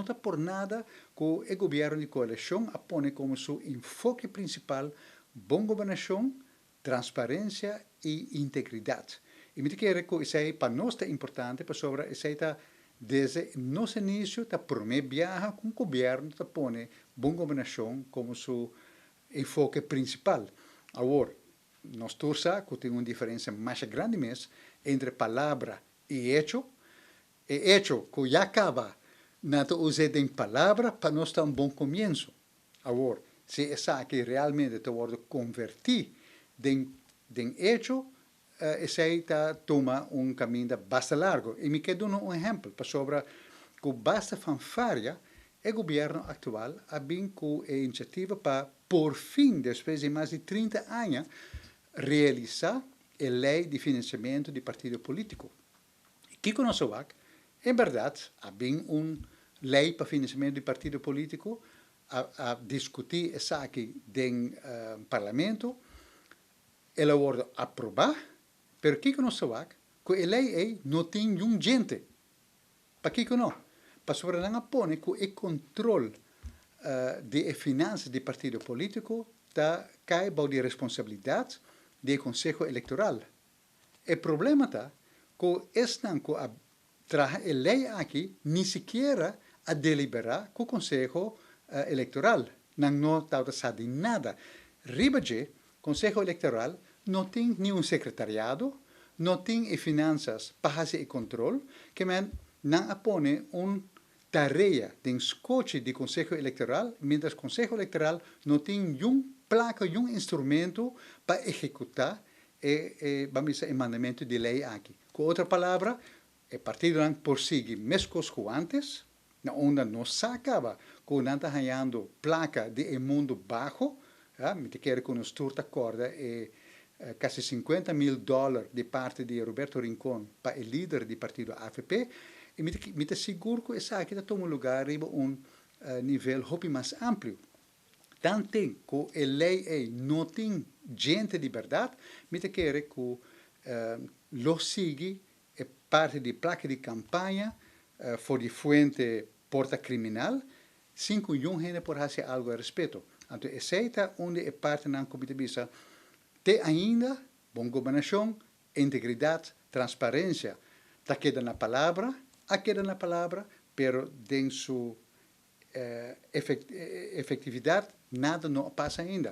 não está por nada que o governo de coalição apone como seu enfoque principal boa governação, transparência e integridade. E me quero que isso é para nós é importante, para sobre isso está desde nosso início está promovendo com o governo está pone boa governação como seu enfoque principal. Agora, nós torçamos que tem uma diferença mais grande mesmo entre palavra e hecho. E hecho que já acaba nada usar em palavra para nós dar um bom começo. Agora, se essa aqui realmente te vai convertir em hecho, essa aí toma um caminho bastante largo. E me quero dar um exemplo para sobre que basta fanfaria o governo atual ha com a iniciativa para, por fim, depois de mais de 30 anos, realizar a lei de financiamento de partido político. Que conosco, em verdade, há uma lei para financiamento de partido político a discutir essa aqui no parlamento, ela vai aprovar, mas que conosco, que a lei não tem nenhum gente. Para que não? Para sobre não pone que o controle de finanças do partido político cai para a responsabilidade do Conselho Eleitoral. O problema está que esta a lei aqui nem sequer a deliberar com o Conselho Eleitoral. Não está de nada. Ribaje, Conselho Eleitoral não tem nenhum secretariado, não tem finanças para fazer o controle, que não apone tarefa de escote do Conselho Eleitoral, mientras o Conselho Eleitoral não tem nenhum placa, nenhum instrumento para executar o mandamento de lei aqui. Com outra palavra, o partido não persegue mesmo que antes, na onda não se acaba com não está ganhando placa de mundo baixo, me quero que nos turta corda quase $50.000 de parte de Roberto Rincón para o líder do partido AFP, e me asseguro que essa aqui toma lugar em nível mais amplo. Tanto que a lei não tem gente de verdade, me quero que lo siga parte de placa de campanha for de fuente porta criminal, sem que gente por fazer algo a respeito. Então, essa é onde é parte da comité bisa tem ainda boa governação, integridade, transparência. Está queda na palavra, pero em sua efetividade nada não passa ainda.